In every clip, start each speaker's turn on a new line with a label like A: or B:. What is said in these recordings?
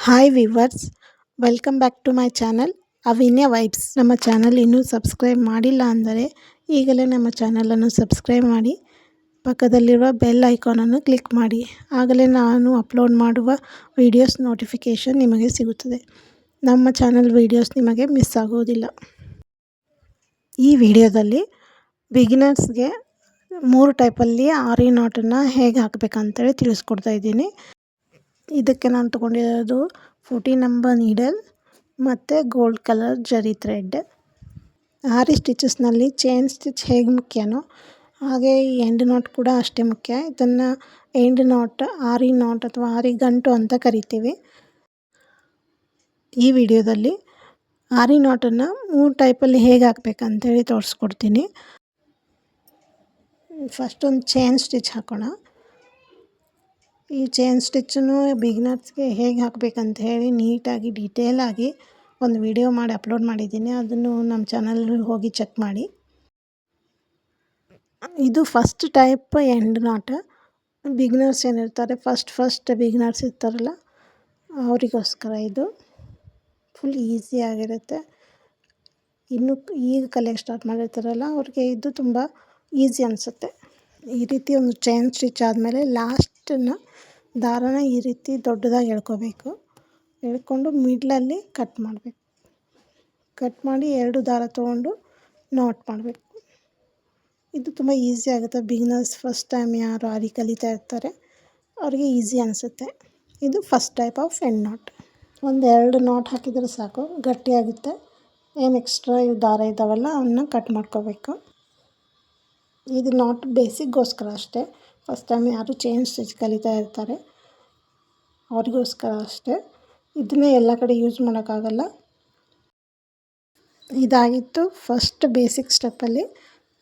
A: Hi viewers, welcome back to my channel Avinya vibes. ನಮ್ಮ channel ಇನ್ನೂ subscribe ಮಾಡಿಲ್ಲ ಅಂದರೆ ಈಗಲೇ ನಮ್ಮ ಚಾನಲನ್ನು ಸಬ್ಸ್ಕ್ರೈಬ್ ಮಾಡಿ, ಪಕ್ಕದಲ್ಲಿರುವ ಬೆಲ್ ಐಕಾನನ್ನು ಕ್ಲಿಕ್ ಮಾಡಿ. ಆಗಲೇ ನಾನು ಅಪ್ಲೋಡ್ ಮಾಡುವ ವೀಡಿಯೋಸ್ ನೋಟಿಫಿಕೇಷನ್ ನಿಮಗೆ ಸಿಗುತ್ತದೆ. ನಮ್ಮ ಚಾನಲ್ ವೀಡಿಯೋಸ್ ನಿಮಗೆ ಮಿಸ್ ಆಗೋದಿಲ್ಲ. ಈ ವಿಡಿಯೋದಲ್ಲಿ ಬಿಗಿನರ್ಸ್ಗೆ 3 ಟೈಪಲ್ಲಿ ಆರಿ ನಾಟನ್ನು ಹೇಗೆ ಹಾಕಬೇಕಂತೇಳಿ ತಿಳಿಸ್ಕೊಡ್ತಾ ಇದ್ದೀನಿ. ಇದಕ್ಕೆ ನಾನು ತೊಗೊಂಡಿರೋದು 14 ನಂಬರ್ ನೀಡಲ್ ಮತ್ತು ಗೋಲ್ಡ್ ಕಲರ್ ಜರಿ ಥ್ರೆಡ್. ಆರಿ ಸ್ಟಿಚಸ್ನಲ್ಲಿ ಚೈನ್ ಸ್ಟಿಚ್ ಹೇಗೆ ಮುಖ್ಯನೋ ಹಾಗೆ ಈ ಎಂಡ್ ನಾಟ್ ಕೂಡ ಅಷ್ಟೇ ಮುಖ್ಯ. ಇದನ್ನು ಎಂಡ್ ನಾಟ್, ಆರಿ ನಾಟ್ ಅಥವಾ ಆರಿ ಗಂಟು ಅಂತ ಕರಿತೀವಿ. ಈ ವಿಡಿಯೋದಲ್ಲಿ ಆರಿ ನಾಟನ್ನು 3 ಟೈಪಲ್ಲಿ ಹೇಗೆ ಹಾಕಬೇಕಂತೇಳಿ ತೋರಿಸ್ಕೊಡ್ತೀನಿ. ಫಸ್ಟ್ ಒಂದು ಚೈನ್ ಸ್ಟಿಚ್ ಹಾಕೋಣ. ಈ ಚೈನ್ ಸ್ಟಿಚ್ಚನ್ನು ಬಿಗಿನರ್ಸ್ಗೆ ಹೇಗೆ ಹಾಕಬೇಕಂತ ಹೇಳಿ ನೀಟಾಗಿ ಡೀಟೇಲಾಗಿ ಒಂದು ವಿಡಿಯೋ ಮಾಡಿ ಅಪ್ಲೋಡ್ ಮಾಡಿದ್ದೀನಿ. ಅದನ್ನು ನಮ್ಮ ಚಾನಲಲ್ಲಿ ಹೋಗಿ ಚೆಕ್ ಮಾಡಿ. ಇದು first type end not. Beginners ಏನಿರ್ತಾರೆ, ಫಸ್ಟ್ ಬಿಗಿನರ್ಸ್ ಇರ್ತಾರಲ್ಲ ಅವರಿಗೋಸ್ಕರ ಇದು ಫುಲ್ ಈಸಿಯಾಗಿರುತ್ತೆ. ಇನ್ನು ಈಗ ಕಲಿಯೋಕ್ಕೆ ಸ್ಟಾರ್ಟ್ ಮಾಡಿರ್ತಾರಲ್ಲ ಅವ್ರಿಗೆ ಇದು ತುಂಬ ಈಸಿ ಅನಿಸುತ್ತೆ. ಈ ರೀತಿ ಒಂದು ಚೈನ್ ಸ್ಟಿಚ್ ಆದಮೇಲೆ ಲಾಸ್ಟನ್ನು ದಾರನ ಈ ರೀತಿ ದೊಡ್ಡದಾಗಿ ಎಳ್ಕೋಬೇಕು. ಎಳ್ಕೊಂಡು ಮಿಡ್ಲಲ್ಲಿ ಕಟ್ ಮಾಡಬೇಕು. ಕಟ್ ಮಾಡಿ 2 ದಾರ ತೊಗೊಂಡು ನಾಟ್ ಮಾಡಬೇಕು. ಇದು ತುಂಬ ಈಸಿ ಆಗುತ್ತೆ. ಬಿಗಿನರ್ಸ್ ಫಸ್ಟ್ ಟೈಮ್ ಯಾರು ಆರಿ ಕಲಿತಾ ಇರ್ತಾರೆ ಅವ್ರಿಗೆ ಈಸಿ ಅನಿಸುತ್ತೆ. ಇದು first type of end not. 1-2 not ಹಾಕಿದರೆ ಸಾಕು, ಗಟ್ಟಿಯಾಗುತ್ತೆ. ಏನು ಎಕ್ಸ್ಟ್ರಾ ದಾರ ಇದ್ದಾವಲ್ಲ ಅವನ್ನ ಕಟ್ ಮಾಡ್ಕೋಬೇಕು. ಇದು ನಾಟ್ ಬೇಸಿಕ್ಗೋಸ್ಕರ ಅಷ್ಟೇ. ಫಸ್ಟ್ ಟೈಮ್ ಯಾರು ಚೈನ್ ಸ್ಟಿಚ್ ಕಲಿತಾ ಇರ್ತಾರೆ ಅವ್ರಿಗೋಸ್ಕರ ಅಷ್ಟೇ. ಇದನ್ನೇ ಎಲ್ಲ ಕಡೆ ಯೂಸ್ ಮಾಡೋಕ್ಕಾಗಲ್ಲ. ಇದಾಗಿತ್ತು ಫಸ್ಟ್ ಬೇಸಿಕ್ ಸ್ಟೆಪ್ಪಲ್ಲಿ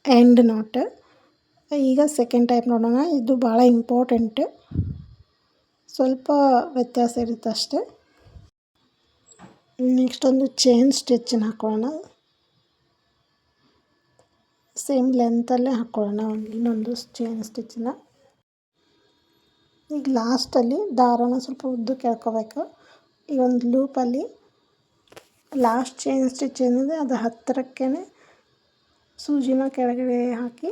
A: ಎಂಡ್ ನಾಟ್. ಈಗ ಸೆಕೆಂಡ್ ಟೈಪ್ ನೋಡೋಣ. ಇದು ಭಾಳ ಇಂಪಾರ್ಟೆಂಟ್. ಸ್ವಲ್ಪ ವ್ಯತ್ಯಾಸ ಇರುತ್ತೆ ಅಷ್ಟೇ. ನೆಕ್ಸ್ಟ್ ಒಂದು ಚೈನ್ ಸ್ಟಿಚ್ಚನ್ನು ಹಾಕೊಳ್ಳೋಣ. ಸೇಮ್ ಲೆಂತಲ್ಲೇ ಹಾಕ್ಕೊಳ್ಳೋಣ ಇನ್ನೊಂದು ಚೈನ್ ಸ್ಟಿಚ್ಚನ್ನ. ಈಗ ಲಾಸ್ಟಲ್ಲಿ ದಾರನ ಸ್ವಲ್ಪ ಉದ್ದಕ್ಕೆ ಎಳ್ಕೋಬೇಕು. ಈ ಒಂದು ಲೂಪಲ್ಲಿ ಲಾಸ್ಟ್ ಚೈನ್ ಸ್ಟಿಚ್ ಏನಿದೆ ಅದು ಹತ್ತಿರಕ್ಕೇ ಸೂಜಿನ ಕೆಳಗಡೆ ಹಾಕಿ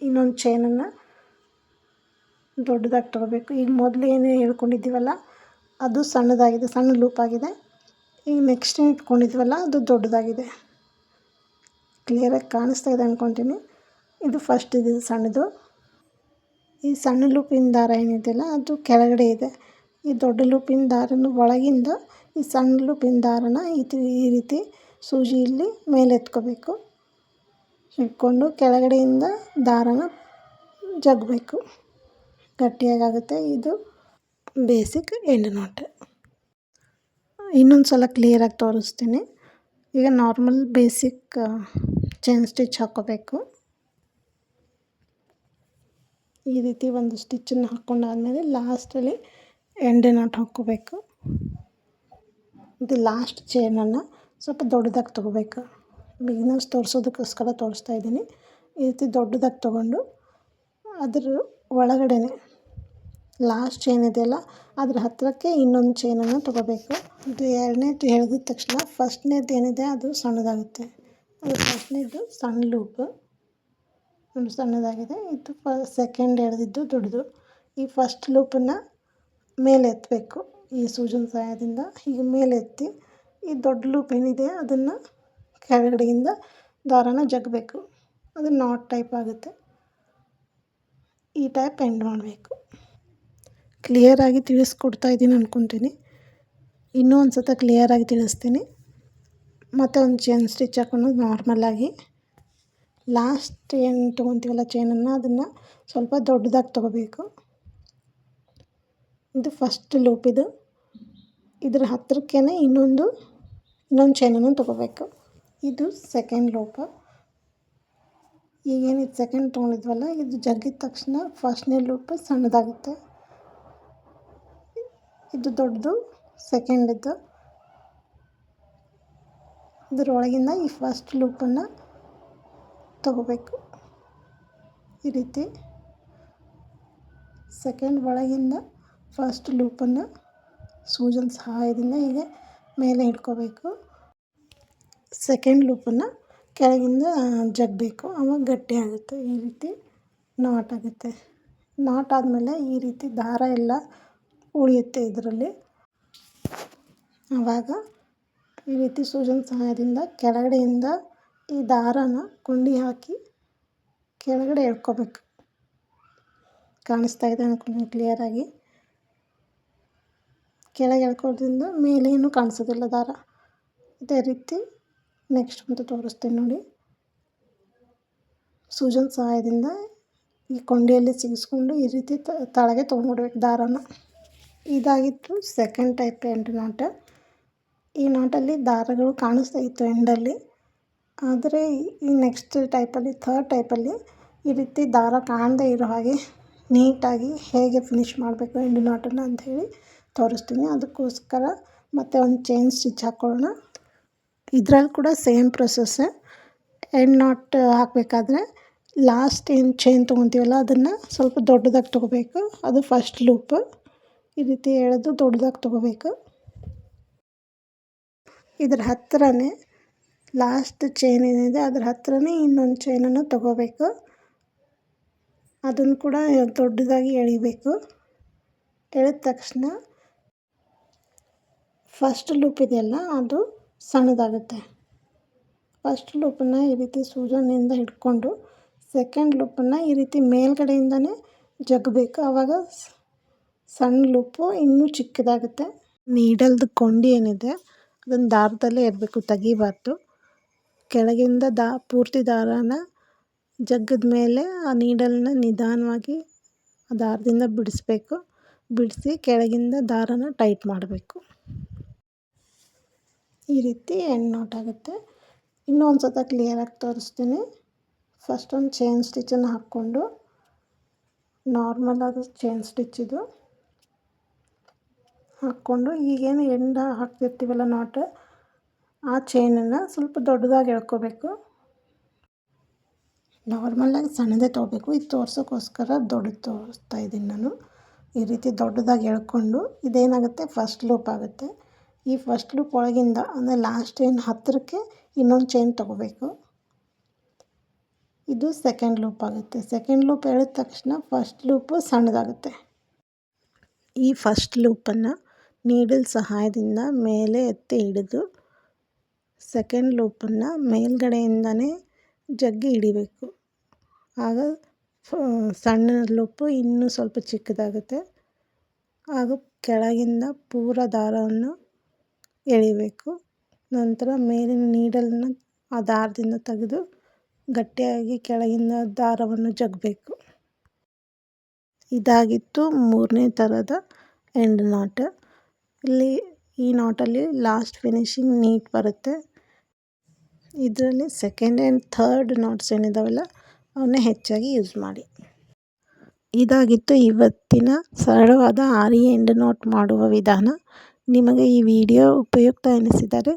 A: ಇನ್ನೊಂದು ಚೈನನ್ನು ದೊಡ್ಡದಾಗಿ ತಗೋಬೇಕು. ಈಗ ಮೊದಲು ಏನೇ ಹೇಳ್ಕೊಂಡಿದ್ದೀವಲ್ಲ ಅದು ಸಣ್ಣದಾಗಿದೆ, ಸಣ್ಣ ಲೂಪ್ ಆಗಿದೆ. ಈಗ ನೆಕ್ಸ್ಟ್ ಏನು ಇಟ್ಕೊಂಡಿದ್ವಲ್ಲ ಅದು ದೊಡ್ಡದಾಗಿದೆ. ಕ್ಲಿಯರಾಗಿ ಕಾಣಿಸ್ತಾ ಇದೆ ಅಂದ್ಕೊತೀನಿ. ಇದು ಫಸ್ಟ್ ಇದು ಸಣ್ಣದು. ಈ ಸಣ್ಣ ಲೂಪಿನ ದಾರ ಏನಿದೆಯಲ್ಲ ಅದು ಕೆಳಗಡೆ ಇದೆ. ಈ ದೊಡ್ಡ ಲೂಪಿನ ದಾರನ ಒಳಗಿಂದ ಈ ಸಣ್ಣ ಲೂಪಿನ ದಾರನ ಈ ರೀತಿ ಸೂಜಿಯಲ್ಲಿ ಮೇಲೆ ಎತ್ಕೋಬೇಕು. ಇಟ್ಕೊಂಡು ಕೆಳಗಡೆಯಿಂದ ದಾರನ ಜಗ್ಬೇಕು, ಗಟ್ಟಿಯಾಗುತ್ತೆ. ಇದು ಬೇಸಿಕ್ ಎಂಡ್ ನಾಟ್. ಇನ್ನೊಂದು ಸಲ ಕ್ಲಿಯರಾಗಿ ತೋರಿಸ್ತೀನಿ. ಈಗ ನಾರ್ಮಲ್ ಬೇಸಿಕ್ ಚೈನ್ ಸ್ಟಿಚ್ ಹಾಕ್ಕೋಬೇಕು. ಈ ರೀತಿ ಒಂದು ಸ್ಟಿಚ್ಚನ್ನು ಹಾಕ್ಕೊಂಡಾದ್ಮೇಲೆ ಲಾಸ್ಟಲ್ಲಿ ಎಂಡ್ ನಾಟ್ ಹಾಕ್ಕೋಬೇಕು. ಇದು ಲಾಸ್ಟ್ ಚೈನನ್ನು ಸ್ವಲ್ಪ ದೊಡ್ಡದಾಗಿ ತೊಗೋಬೇಕು. ಬಿಗಿನರ್ಸ್ ತೋರಿಸೋದಕ್ಕೋಸ್ಕರ ತೋರಿಸ್ತಾ ಇದ್ದೀನಿ. ಈ ರೀತಿ ದೊಡ್ಡದಾಗಿ ತೊಗೊಂಡು ಅದರ ಒಳಗಡೆನೆ ಲಾಸ್ಟ್ ಚೈನ್ ಇದೆಯಲ್ಲ ಅದ್ರ ಹತ್ತಿರಕ್ಕೆ ಇನ್ನೊಂದು ಚೈನನ್ನು ತೊಗೋಬೇಕು. ಇದು ಎರಡನೇದು ಎಳೆದ ತಕ್ಷಣ ಫಸ್ಟ್ನೇದು ಏನಿದೆ ಅದು ಸಣ್ಣದಾಗುತ್ತೆ. ಅದು ಫಸ್ಟ್ನೇದು ಸಣ್ಣ ಲೂಪು ಸಣ್ಣದಾಗಿದೆ. ಇದು ಸೆಕೆಂಡ್ ಎಳೆದಿದ್ದು ದೊಡ್ಡದು. ಈ ಫಸ್ಟ್ ಲೂಪನ್ನು ಮೇಲೆ ಎತ್ತಬೇಕು. ಈ ಸೂಜಿನ ಸಹಾಯದಿಂದ ಹೀಗೆ ಮೇಲೆ ಎತ್ತಿ ಈ ದೊಡ್ಡ ಲೂಪ್ ಏನಿದೆ ಅದನ್ನು ಕೆಳಗಡೆಯಿಂದ ದಾರನ ಜಗ್ಬೇಕು. ಅದು ನಾಟ್ ಟೈಪ್ ಆಗುತ್ತೆ. ಈ ಟೈಪ್ ಎಂಡ್ ಮಾಡಬೇಕು. ಕ್ಲಿಯರಾಗಿ ತಿಳಿಸ್ಕೊಡ್ತಾ ಇದ್ದೀನಿ ಅಂದ್ಕೊತೀನಿ. ಇನ್ನೂ ಒಂದು ಸತ ಕ್ಲಿಯರಾಗಿ ತಿಳಿಸ್ತೀನಿ. ಮತ್ತು ಒಂದು ಚೈನ್ ಸ್ಟಿಚ್ ಹಾಕೊಂಡು ನಾರ್ಮಲಾಗಿ ಲಾಸ್ಟ್ ಏನು ತೊಗೊತೀವಲ್ಲ ಚೈನನ್ನು ಅದನ್ನು ಸ್ವಲ್ಪ ದೊಡ್ಡದಾಗಿ ತೊಗೋಬೇಕು. ಇದು ಫಸ್ಟ್ ಲೂಪ್. ಇದ್ರ ಹತ್ತಿರಕ್ಕೇ ಇನ್ನೊಂದು ಚೈನನ್ನು ತೊಗೋಬೇಕು. ಇದು ಸೆಕೆಂಡ್ ಲೂಪು. ಈಗೇನಿದು ಸೆಕೆಂಡ್ ತೊಗೊಂಡಿದ್ವಲ್ಲ ಇದು ಜಗ್ಗಿದ ತಕ್ಷಣ ಫಸ್ಟ್ನೇ ಲೂಪು ಸಣ್ಣದಾಗುತ್ತೆ. ಇದು ದೊಡ್ಡದು ಸೆಕೆಂಡಿದ್ದು. ಇದರೊಳಗಿಂದ ಈ ಫಸ್ಟ್ ಲೂಪನ್ನು ತಗೋಬೇಕು. ಈ ರೀತಿ ಸೆಕೆಂಡ್ ಒಳಗಿಂದ ಫಸ್ಟ್ ಲೂಪನ್ನು ಸೂಜನ್ ಸಹಾಯದಿಂದ ಹೀಗೆ ಮೇಲೆ ಇಟ್ಕೋಬೇಕು. ಸೆಕೆಂಡ್ ಲೂಪನ್ನು ಕೆಳಗಿಂದ ಜಗ್ಬೇಕು, ಆವಾಗ ಗಟ್ಟಿ ಆಗುತ್ತೆ. ಈ ರೀತಿ ನಾಟ್ ಆಗುತ್ತೆ. ನಾಟ್ ಆದಮೇಲೆ ಈ ರೀತಿ ದಾರ ಎಲ್ಲ ಉಳಿಯುತ್ತೆ ಇದರಲ್ಲಿ. ಆವಾಗ ಈ ರೀತಿ ಸೂಜನ್ ಸಹಾಯದಿಂದ ಕೆಳಗಡೆಯಿಂದ ಈ ದಾರನ ಕೊಂಡಿ ಹಾಕಿ ಕೆಳಗಡೆ ಎಳ್ಕೊಬೇಕು. ಕಾಣಿಸ್ತಾ ಇದೆ ಅಂದ್ಕೊಂಡು ಕ್ಲಿಯರಾಗಿ. ಕೆಳಗೆ ಎಳ್ಕೊಳ್ಳೋದ್ರಿಂದ ಮೇಲೇನು ಕಾಣಿಸೋದಿಲ್ಲ ದಾರ. ಇದೇ ರೀತಿ ನೆಕ್ಸ್ಟ್ ಅಂತ ತೋರಿಸ್ತೀನಿ ನೋಡಿ. ಸೂಜನ್ ಸಹಾಯದಿಂದ ಈ ಕೊಂಡಿಯಲ್ಲಿ ಸಿಗಿಸ್ಕೊಂಡು ಈ ರೀತಿ ತಳಗೆ ತೊಗೊಂಡ್ಬಿಡ್ಬೇಕು ದಾರನ. ಇದಾಗಿತ್ತು ಸೆಕೆಂಡ್ ಟೈಪ್ ಎಂಡ್ ನಾಟ್. ಈ ನಾಟಲ್ಲಿ ದಾರಗಳು ಕಾಣಿಸ್ತಾ ಇತ್ತು ಎಂಡಲ್ಲಿ. ಆದರೆ ಈ ನೆಕ್ಸ್ಟ್ ಟೈಪಲ್ಲಿ, ಥರ್ಡ್ ಟೈಪಲ್ಲಿ ಈ ರೀತಿ ದಾರ ಕಾಣದೇ ಇರೋ ಹಾಗೆ ನೀಟಾಗಿ ಹೇಗೆ ಫಿನಿಷ್ ಮಾಡಬೇಕು ಎಂಡ್ ನಾಟನ್ನು ಅಂಥೇಳಿ ತೋರಿಸ್ತೀನಿ. ಅದಕ್ಕೋಸ್ಕರ ಮತ್ತೆ ಒಂದು ಚೈನ್ ಸ್ಟಿಚ್ ಹಾಕ್ಕೊಳ್ಳೋಣ. ಇದರಲ್ಲಿ ಕೂಡ ಸೇಮ್ ಪ್ರೊಸೆಸ್ಸೇ. ಎಂಡ್ ನಾಟ್ ಹಾಕಬೇಕಾದ್ರೆ ಲಾಸ್ಟ್ ಏನು ಚೈನ್ ತೊಗೊತೀವಲ್ಲ ಅದನ್ನು ಸ್ವಲ್ಪ ದೊಡ್ಡದಾಗಿ ತೊಗೋಬೇಕು. ಅದು ಫಸ್ಟ್ ಲೂಪ್. ಈ ರೀತಿ ಎಳೆದು ದೊಡ್ಡದಾಗಿ ತೊಗೋಬೇಕು. ಇದರ ಹತ್ತಿರನೇ ಲಾಸ್ಟ್ ಚೈನ್ ಏನಿದೆ ಅದರ ಹತ್ತಿರನೇ ಇನ್ನೊಂದು ಚೈನನ್ನು ತೊಗೋಬೇಕು. ಅದನ್ನು ಕೂಡ ದೊಡ್ಡದಾಗಿ ಎಳಿಬೇಕು. ಎಳೆದ ತಕ್ಷಣ ಫಸ್ಟ್ ಲೂಪ್ ಇದೆಯಲ್ಲ ಅದು ಸಣ್ಣದಾಗುತ್ತೆ. ಫಸ್ಟ್ ಲೂಪನ್ನು ಈ ರೀತಿ ಸೂಜನ್ನಿಂದ ಹಿಡ್ಕೊಂಡು ಸೆಕೆಂಡ್ ಲೂಪನ್ನು ಈ ರೀತಿ ಮೇಲ್ಗಡೆಯಿಂದನೇ ಜಗ್ಗಬೇಕು. ಆವಾಗ ಸಣ್ಣ ಲೂಪು ಇನ್ನೂ ಚಿಕ್ಕದಾಗುತ್ತೆ. ನೀಡಲ್ದು ಕೊಂಡಿ ಏನಿದೆ ಅದನ್ನು ದಾರದಲ್ಲೇ ಇರಬೇಕು, ತೆಗಿಬಾರ್ದು. ಕೆಳಗಿಂದ ಪೂರ್ತಿ ದಾರಾನ ಜಗ್ಗದ ಮೇಲೆ ಆ ನೀಡಲ್ನ ನಿಧಾನವಾಗಿ ಆ ದಾರದಿಂದ ಬಿಡಿಸ್ಬೇಕು. ಬಿಡಿಸಿ ಕೆಳಗಿಂದ ದಾರನ ಟೈಟ್ ಮಾಡಬೇಕು. ಈ ರೀತಿ ಎಂಡ್ ನಾಟ್ ಆಗುತ್ತೆ. ಇನ್ನೂ ಒಂದು ಸತ ಕ್ಲಿಯರಾಗಿ ತೋರಿಸ್ತೀನಿ. ಫಸ್ಟ್ ಒಂದು ಚೈನ್ ಸ್ಟಿಚ್ಚನ್ನು ಹಾಕ್ಕೊಂಡು, ನಾರ್ಮಲ್ ಆದ ಚೈನ್ ಸ್ಟಿಚ್ ಇದು ಹಾಕ್ಕೊಂಡು, ಈಗೇನು ಎಂಡ್ ಹಾಕ್ತಿರ್ತೀವಲ್ಲ ನಾಟ್, ಆ ಚೈನನ್ನು ಸ್ವಲ್ಪ ದೊಡ್ಡದಾಗಿ ಎಳ್ಕೋಬೇಕು. ನಾರ್ಮಲಾಗಿ ಸಣ್ಣದೇ ತೊಗೋಬೇಕು. ಇದು ತೋರ್ಸೋಕ್ಕೋಸ್ಕರ ದೊಡ್ಡದು ತೋರಿಸ್ತಾ ಇದ್ದೀನಿ ನಾನು. ಈ ರೀತಿ ದೊಡ್ಡದಾಗಿ ಎಳ್ಕೊಂಡು ಇದೇನಾಗುತ್ತೆ ಫಸ್ಟ್ ಲೂಪ್ ಆಗುತ್ತೆ. ಈ ಫಸ್ಟ್ ಲೂಪ್ ಒಳಗಿಂದ ಅಂದರೆ ಲಾಸ್ಟ್ ಚೈನ್ ಹತ್ತಿರಕ್ಕೆ ಇನ್ನೊಂದು ಚೈನ್ ತೊಗೋಬೇಕು. ಇದು ಸೆಕೆಂಡ್ ಲೂಪ್ ಆಗುತ್ತೆ. ಸೆಕೆಂಡ್ ಲೂಪ್ ಎಳೆದ ತಕ್ಷಣ ಫಸ್ಟ್ ಲೂಪು ಸಣ್ಣದಾಗುತ್ತೆ. ಈ ಫಸ್ಟ್ ಲೂಪನ್ನು ನೀಡಲ್ ಸಹಾಯದಿಂದ ಮೇಲೆ ಎತ್ತಿ ಹಿಡಿದು ಸೆಕೆಂಡ್ ಲೂಪನ್ನು ಮೇಲ್ಗಡೆಯಿಂದನೇ ಜಗ್ಗಿ ಹಿಡಿಬೇಕು. ಆಗ ಸಣ್ಣ ಲೂಪು ಇನ್ನೂ ಸ್ವಲ್ಪ ಚಿಕ್ಕದಾಗುತ್ತೆ. ಆಗ ಕೆಳಗಿಂದ ಪೂರ ದಾರವನ್ನು ಎಳಿಬೇಕು. ನಂತರ ಮೇಲಿನ ನೀಡಲನ್ನ ಆ ದಾರದಿಂದ ತೆಗೆದು ಗಟ್ಟಿಯಾಗಿ ಕೆಳಗಿಂದ ದಾರವನ್ನು ಜಗ್ಗಬೇಕು. ಇದಾಗಿತ್ತು ಮೂರನೇ ಥರದ ಎಂಡ್ ನಾಟ್. ಈ ನಾಟಲ್ಲಿ ಲಾಸ್ಟ್ ಫಿನಿಶಿಂಗ್ ನೀಟ್ ಬರುತ್ತೆ. ಇದರಲ್ಲಿ ಸೆಕೆಂಡ್ ಆ್ಯಂಡ್ ಥರ್ಡ್ ನಾಟ್ಸ್ ಏನಿದಾವಲ್ಲ ಅವನ್ನೇ ಹೆಚ್ಚಾಗಿ ಯೂಸ್ ಮಾಡಿ. ಇದಾಗಿತ್ತು ಇವತ್ತಿನ ಸರಳವಾದ ಆರಿ ಎಂಡ್ ನಾಟ್ ಮಾಡುವ ವಿಧಾನ. ನಿಮಗೆ ಈ ವಿಡಿಯೋ ಉಪಯುಕ್ತ ಎನಿಸಿದರೆ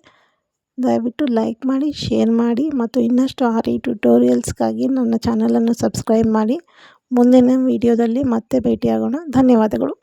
A: ದಯವಿಟ್ಟು ಲೈಕ್ ಮಾಡಿ, ಶೇರ್ ಮಾಡಿ ಮತ್ತು ಇನ್ನಷ್ಟು ಆರಿ ಟ್ಯುಟೋರಿಯಲ್ಸ್ಗಾಗಿ ನನ್ನ ಚಾನಲನ್ನು ಸಬ್ಸ್ಕ್ರೈಬ್ ಮಾಡಿ. ಮುಂದಿನ ವಿಡಿಯೋದಲ್ಲಿ ಮತ್ತೆ ಭೇಟಿಯಾಗೋಣ. ಧನ್ಯವಾದಗಳು.